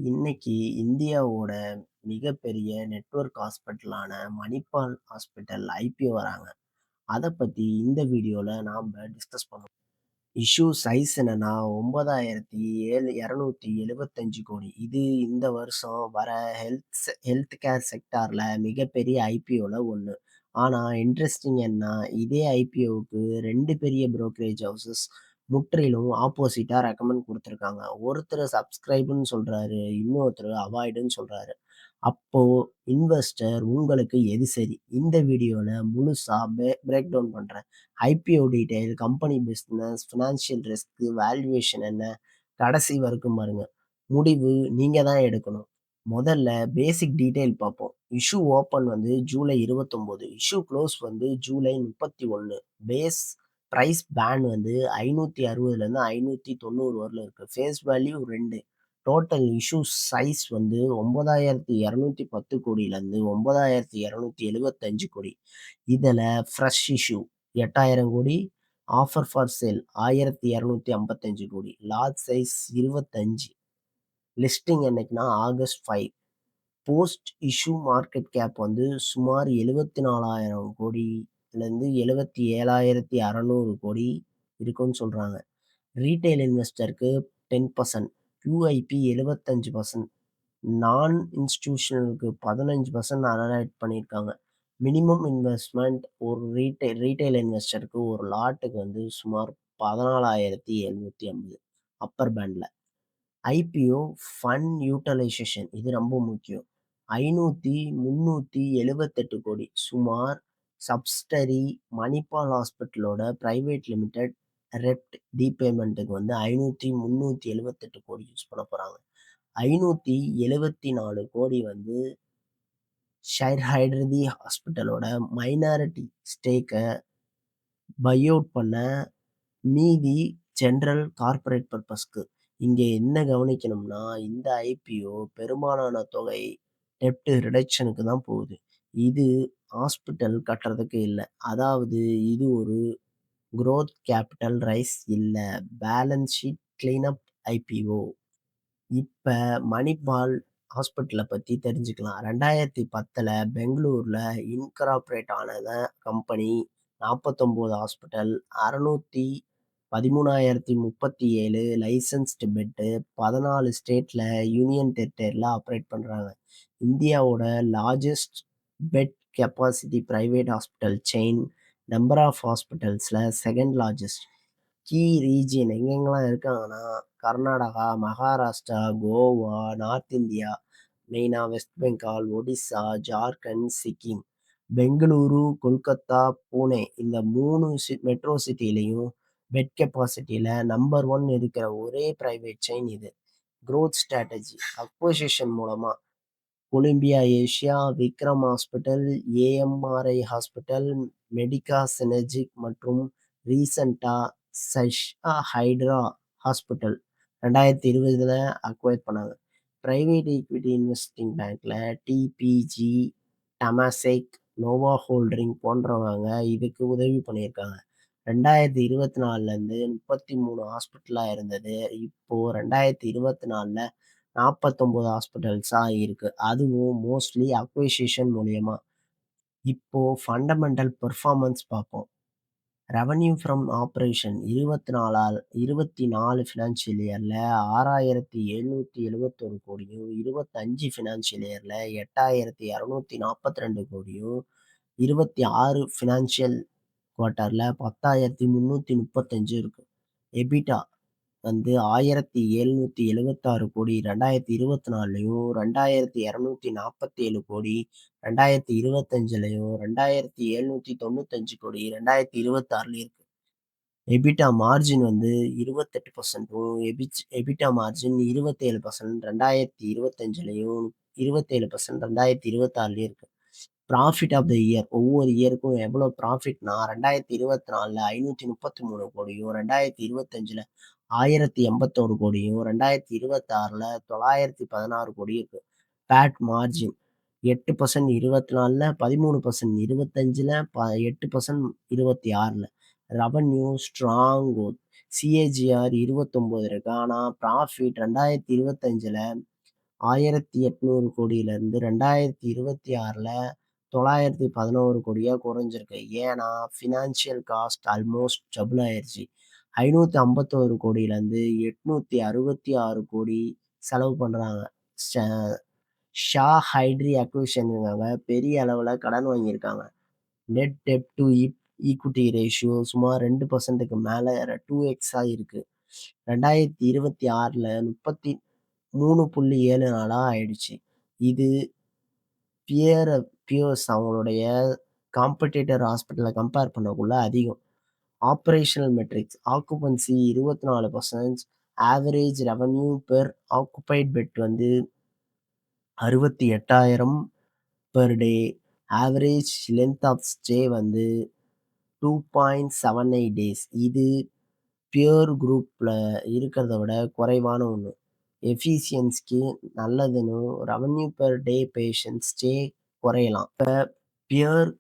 இன்னைக்கு இந்தியாவோட மிகப்பெரிய நெட்வொர்க் ஹாஸ்பிட்டலான மணிப்பால் ஹாஸ்பிட்டல் ஐபிஓ வராங்க. அத பத்தி இந்த வீடியோல நாம டிஸ்கஸ் பண்ணுவோம். இஷ்யூ சைஸ் என்னன்னா 9,275 கோடி. இது இந்த வருஷம் வர ஹெல்த் கேர் செக்டார்ல மிகப்பெரிய ஐபிஓல ஒண்ணு. ஆனா இன்ட்ரெஸ்டிங் என்ன, இதே ஐபிஓவுக்கு 2 பெரிய புரோக்கரேஜ் ஹவுசஸ் முற்றிலும் ஆப்போசிட்டா ரெக்கமெண்ட் குடுத்திருக்காங்க. ஒருத்தர் சப்ஸ்கிரைப்ன்னு சொல்றாரு, இன்னொருத்தர் அவாய்டுன்னு சொல்றாரு. அப்போ இன்வெஸ்டர் உங்களுக்கு எது சரி? இந்த வீடியோல முழுசா பிரேக் டவுன் பண்றேன். IPO detail, company business, financial risk, valuation என்ன, கடைசி வரைக்கும் பாருங்க. முடிவு நீங்க தான் எடுக்கணும். முதல்ல பேசிக் டீட்டெயில் பார்ப்போம். இஷ்யூ ஓப்பன் வந்து ஜூலை 29, இஷ்யூ க்ளோஸ் வந்து ஜூலை 31. பேஸ் பிரைஸ் பேண்ட் வந்து 560லேருந்து 590 வரல இருக்கு. Face value 2. Total issue size வந்து 9,210 கோடியிலேருந்து 9,275 கோடி. இதில ஃப்ரெஷ் இஷ்யூ 8,000 கோடி, offer for sale 1,255 crore, large size 25. Listing என்னைக்குன்னா August 5. Post issue market cap வந்து சுமார் 74,000 கோடியிலேருந்து 77,600 கோடி இருக்குன்னு சொல்றாங்க. ரீட்டெயில் இன்வெஸ்டருக்கு 10%, QIP 75%, நான் இன்ஸ்டிடியூஷனலுக்கு 15% அலர்ட் பண்ணியிருக்காங்க. மினிமம் இன்வெஸ்ட்மெண்ட் ஒரு ரீட்டெயில் இன்வெஸ்டருக்கு ஒரு லாட்டுக்கு வந்து சுமார் 14,750 அப்பர் பேண்ட்ல. ஐபிஓ ஃபண்ட் யூட்டிலைசேஷன் இது ரொம்ப முக்கியம். 378 கோடி சுமார் சப்சிடரி மணிப்பால் ஹாஸ்பிட்டலோட பிரைவேட் லிமிடெட் ரெப்ட் டீபேமெண்ட்டுக்கு வந்து 378 கோடி யூஸ் பண்ண போறாங்க. 574 கோடி வந்து ஷைர் ஹைட்ரதி ஹாஸ்பிட்டலோட மைனாரிட்டி ஸ்டேக்க பை அவுட் பண்ண, மீதி ஜெனரல் கார்ப்பரேட் பர்பஸ்க்கு. இங்க என்ன கவனிக்கணும்னா, இந்த ஐபிஓ பெரும்பாலான தொகை டெப்ட் ரிடக்ஷனுக்கு தான் போகுது. இது ஹாஸ்பிட்டல் கட்டுறதுக்கு இல்ல. அதாவது இது ஒரு குரோத் கேபிட்டல் ரைஸ் இல்ல. Balance sheet cleanup IPO. இப்ப மணிப்பால் ஹாஸ்பிட்டல பத்தி தெரிஞ்சுக்கலாம். 2010ல பெங்களூர்ல இன்கார்ப்பரேட் ஆனத கம்பெனி. 49 ஹாஸ்பிட்டல், 613,037 லைசென்ஸ்டு பெட்டு, 14 ஸ்டேட்ல யூனியன் டெரிட்டரில ஆப்பரேட் பண்றாங்க. இந்தியாவோட largest bed capacity private hospital chain. Number of ஹாஸ்பிட்டல்ஸ்ல செகண்ட் லார்ஜஸ்ட். கீ ரீஜியன் எங்கெங்கலாம் இருக்காங்கன்னா, கர்நாடகா, மகாராஷ்டிரா, கோவா, நார்த் இந்தியா, மெயினா வெஸ்ட் பெங்கால், ஒடிசா, ஜார்க்கண்ட், சிக்கிம். பெங்களூரு, கொல்கத்தா, புனே இந்த 3 மெட்ரோ சிட்டிலயும் பெட் கெப்பாசிட்டில நம்பர் 1 இருக்கிற ஒரே பிரைவேட் செயின் இது. குரோத் ஸ்ட்ராட்டஜி அக்விசிஷன் மூலமா Columbia Asia, Vikram hospital, AMRI hospital, Medica Synergic மற்றும் ரீசென்ட்டா சைஷா ஹைட்ரா ஹாஸ்பிட்டல் 2020ல அக்வயர் பண்ணாங்க. பிரைவேட் ஈக்விட்டி இன்வெஸ்டிங் பேங்க்ல டிபிஜி, டெமாசெக், நோவா ஹோல்டிங் போன்றவங்க இதுக்கு உதவி பண்ணியிருக்காங்க. 2024லேருந்து 33 ஹாஸ்பிட்டலா இருந்தது. இப்போ 2024ல 49 ஹாஸ்பிட்டல்ஸா இருக்கு. அதுவும் மோஸ்ட்லி அக்விசிஷன் மூலியமா. இப்போ ஃபண்டமெண்டல் பெர்ஃபார்மன்ஸ் பார்ப்போம். ரெவென்யூ ஃப்ரம் ஆப்பரேஷன் 24 ஃபினான்ஷியல் இயர்ல 6,771 கோடியும், 25 ஃபினான்ஷியல் இயர்ல 8,242 கோடியும், 26 ஃபினான்ஷியல் குவார்ட்டர்ல 10,335 இருக்கு. எபிட்டா வந்து 1,776 கோடி 2024லயும், 2,247 கோடி 2025லயும், 2,795 கோடி 2026லயும் இருக்கு. எபிட்டா மார்ஜின் வந்து 28%ம், எபிட்டா மார்ஜின் 27% 2025லயும், 27% 2026லயும் இருக்கு. ப்ராஃபிட் ஆஃப் த இயர் ஒவ்வொரு இயருக்கும் எவ்வளோ ப்ராஃபிட்னா 2024ல 533 கோடியும், 2025ல 1,081 கோடியும், 2026ல 916 கோடியும் இருக்கு. பேட் மார்ஜின் 8% 24ல, 13% 25ல, 8% 26ல. Revenue strong growth. சிஏஜிஆர் 29 இருக்கு. ஆனா ப்ராஃபிட் 2025ல 1800 கோடியிலருந்து 2026ல 911 கோடியா குறைஞ்சிருக்கு. ஏன்னா, ஃபினான்ஷியல் காஸ்ட் ஆல்மோஸ்ட் டபுள் ஆயிருச்சு. 551 கோடியிலருந்து 866 கோடி செலவு பண்றாங்க. ஷ ஷா ஹைட்ரி அக்விசிஷனுக்காக பெரிய அளவுல கடன் வாங்கியிருக்காங்க. நெட் டெப்ட் டூ ஈக்விட்டி ரேஷியோ சுமார் 2%க்கு மேல 2x இருக்கு. 2026ல 33.74 ஆயிடுச்சு. இது பியர் பியர்ஸ் அவங்களுடைய காம்படிட்டர் ஹாஸ்பிட்டல கம்பேர் பண்ணக்குள்ள அதிகம். Operational metrics occupancy 24%, average revenue per occupied bed வந்து 68,000 per day, average length of stay வந்து 2.78 டேஸ். இது பியர் குரூப்ல இருக்கிறத விட குறைவான ஒண்ணு. எஃபிசியன்சிக்கு நல்லதுன்னு revenue per day patient stay குறையலாம். பியர்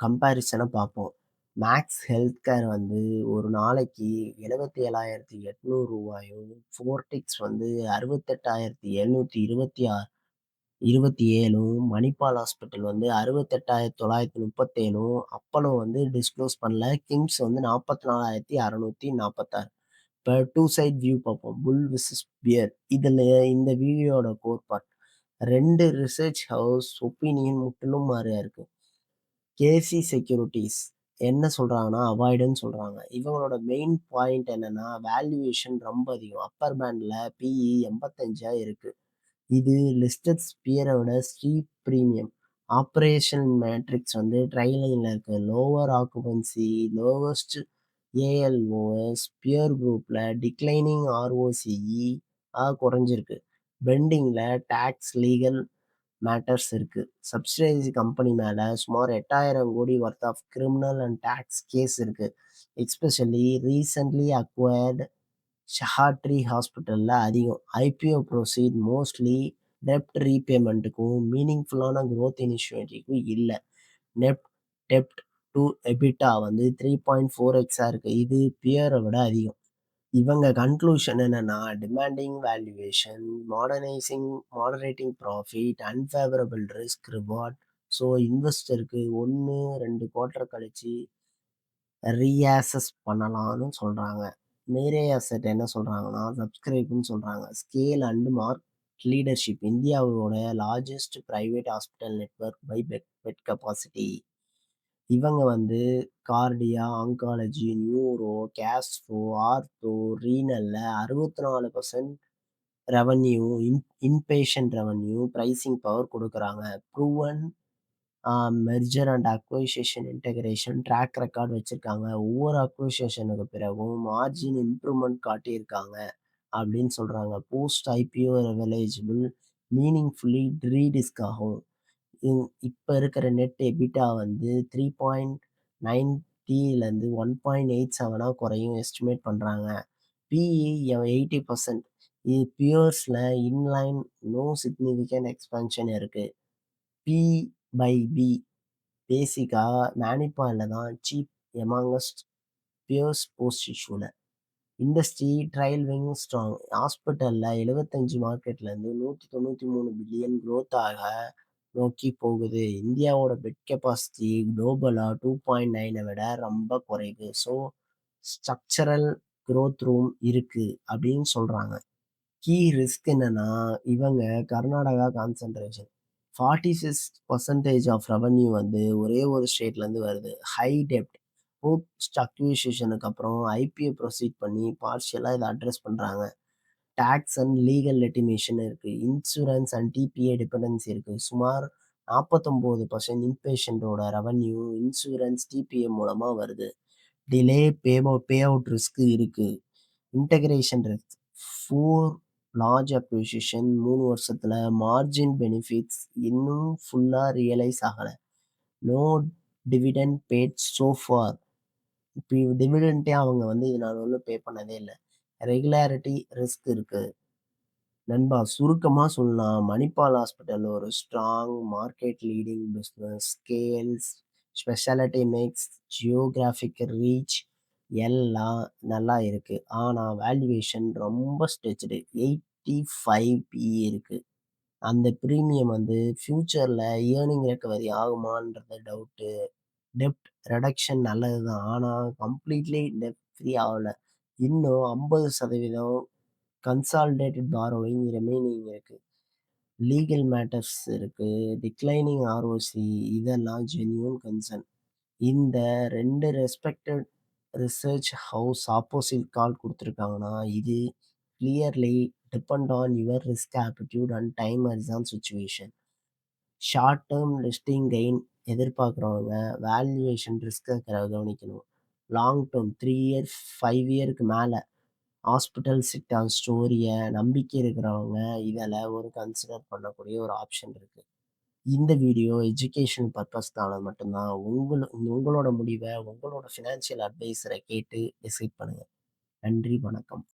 கம்பேரிசன பார்ப்போம். மேக்ஸ் ஹெல்த் கேர் வந்து ஒரு நாளைக்கு ரூ. 77,800 ஃபோர்டிக்ஸ் வந்து 68,727 மணிபால் ஹாஸ்பிட்டல் வந்து 68,937 அப்போலோ வந்து டிஸ்க்ளோஸ் பண்ணல. கிம்ஸ் வந்து 44,646. இப்ப டூ சைட் வியூ பார்ப்போம். Bull versus bear. இதுல இந்த வியூயோட core part 2 research house opinion முற்றிலும் மாறியா இருக்கு. கேசி செக்யூரிட்டீஸ் என்ன சொல்றாங்கன்னா, அவாய்டுன்னு சொல்றாங்க. இவங்களோட மெயின் பாயிண்ட் என்னன்னா, வேல்யூவேஷன் ரொம்ப அதிகம். அப்பர் பேண்ட்ல பிஇ 85 இருக்கு. இது லிஸ்டட் பியர விட ஸ்டீப் பிரீமியம். ஆப்பரேஷனல் மேட்ரிக்ஸ் வந்து ட்ரைலைன்ல இருக்கு. Lower occupancy, lowest ALOS, peer குரூப்ல டிக்ளைனிங் ஆர்ஓசிஇ குறைஞ்சிருக்கு. பெண்டிங்ல டாக்ஸ், லீகல் மேட்டர்ஸ் இருக்கு. சப்சிடைஸ்டு கம்பெனி மேல சுமார் 8,000 கோடி worth of criminal and tax case இருக்கு. எஸ்பெஷலி ரீசென்ட்லி அக்வயர்டு சஹாட்ரி ஹாஸ்பிட்டல்ல அதிகம். ஐபிஓ ப்ரொசீட் மோஸ்ட்லி டெப்ட் ரீபேமெண்ட்டுக்கும் மீனிங்ஃபுல்லான குரோத் இனிஷியேட்டிவ்க்கும் இல்ல. நெட் டெப்ட் டு எபிட்டா வந்து 3.4x இருக்கு. இது பியரை விட அதிகம். இவங்க கன்க்ளூஷன் என்னன்னா, demanding valuation, moderating profit, unfavourable risk reward. So இன்வெஸ்டருக்கு 1, 2 குவார்ட்டர் கழிச்சு ரீஅசஸ் பண்ணலாம்னு சொல்றாங்க. மேரே அசெட் என்ன சொல்றாங்கன்னா, சப்ஸ்கிரைப்ன்னு சொல்றாங்க. ஸ்கேல் அண்ட் மார்க்கெட் லீடர்ஷிப் இந்தியாவோட largest private hospital network by bed capacity. இவங்க வந்து cardio, oncology, neuro, gastro, ortho, ரீனல்ல 64% revenue, inpatient revenue, pricing power குடுக்குறாங்க. Proven merger and acquisition integration track record வச்சிருக்காங்க. ஒவ்வொரு அக்வைசிஷனுக்கு பிறகும் மார்ஜின் இம்ப்ரூவ்மெண்ட் காட்டியிருக்காங்க அப்படின்னு சொல்றாங்க. போஸ்ட் ஐபிஓ ரெவலேஜபிள் மீனிங்ஃபுல்லி ரீடிஸ்க் ஆகும். இப்ப இருக்கிற நெட் எபிட்டா வந்து 3.90லேருந்து 1.87 குறையும் எஸ்டிமேட் பண்றாங்க. பிஇ 80%. இது பியர்ஸ்ல இன்லைன், நோ சிக்னிஃபிகன்ட் எக்ஸ்பான்ஷன் இருக்கு. பி பை பி பேசிக்கா மேனிபால்ல தான் சீப் எமாங்கஸ்ட் பியர்ஸ் போஸ்ட் இஷ்யூல. Industry tailwind strong. ஹாஸ்பிட்டல்ல 75 மார்க்கெட்லேருந்து 193 பில்லியன் growth ஆக நோக்கி போகுது. இந்தியாவோட பெட் கெப்பாசிட்டி குளோபலா 2.9 விட ரொம்ப குறைவு. ஸோ ஸ்ட்ரக்சரல் growth ரூம் இருக்கு அப்படின்னு சொல்றாங்க. கீ ரிஸ்க் என்னன்னா, இவங்க கர்நாடகா கான்சன்ட்ரேஷன். 46% ஆஃப் ரெவென்யூ வந்து ஒரே ஒரு ஸ்டேட்லேருந்து வருது. ஹை டெப்ட். போஸ்ட் அக்விசிஷனுக்கு அப்புறம் ஐபிஓ ப்ரொசீட் பண்ணி பார்ஷியலா இதை அட்ரஸ் பண்றாங்க. டாக்ஸ் அண்ட் லீகல் லிட்டிமேஷன் இருக்கு. இன்சூரன்ஸ் அண்ட் டிபிஏ டிபெண்டன்சி இருக்கு. சுமார் 49% இன்பேஷண்டோட ரெவென்யூ இன்சூரன்ஸ், டிபிஏ மூலமா வருது. டிலே பே அவுட் ரிஸ்க் இருக்கு. Integration risk. 4 லார்ஜ் அக்விசிஷன் 3 வருஷத்துல மார்ஜின் பெனிஃபிட்ஸ் இன்னும் ஃபுல்லா ரியலைஸ் ஆகல. No dividend paid so far. இப்போ டிவிடெண்டே அவங்க வந்து இதனால ஒன்றும் பே பண்ணதே இல்லை. ரெகுலாரிட்டி ரிஸ்க் இருக்கு. நண்பா, சுருக்கமா சொல்லலாம், மணிபால் ஹாஸ்பிட்டல் ஒரு strong market leading business. Scales, speciality mix, geographic reach எல்லாம் நல்லா இருக்கு. ஆனா வேல்யூவேஷன் ரொம்ப ஸ்ட்ரெச்டு. 85 பிஇ இருக்கு. அந்த பிரீமியம் வந்து ஃபியூச்சர்ல இயர்னிங் ரெக்கவரி ஆகுமான்றது டவுட்டு. டெப்ட் ரிடக்ஷன் நல்லது தான். ஆனா கம்ப்ளீட்லி டெப்ட் ஃப்ரீ ஆவல. இன்னும் 50% கன்சாலிடேட்டட் பாரோயிங் ரிமைனிங் இருக்கு. லீகல் மேட்டர்ஸ் இருக்கு. டிக்ளைனிங் ஆர்ஓசி இதெல்லாம் ஜென்யூன் கன்சர்ன். இந்த 2 respected research house opposite call குடுத்திருக்காங்கன்னா, இது clearly depend on your risk aptitude and time horizon situation. Short term listing gain எதிர்பார்க்குறவங்க வேல்யூவேஷன் ரிஸ்க்க கவனிக்கணும். லாங் டெர்ம் 3 இயர், 5 இயருக்கு மேல ஹாஸ்பிட்டல் செக்டார் ஸ்டோரிய நம்பிக்கை இருக்கிறவங்க இதில ஒரு கன்சிடர் பண்ணக்கூடிய ஒரு ஆப்ஷன் இருக்கு. இந்த வீடியோ எஜுகேஷன் பர்ப்பஸ்க்கானது மட்டும் தான். உங்களோட முடிவ உங்களோட ஃபினான்ஷியல் அட்வைசர கேட்டு டிசைட் பண்ணுங்க. நன்றி, வணக்கம்.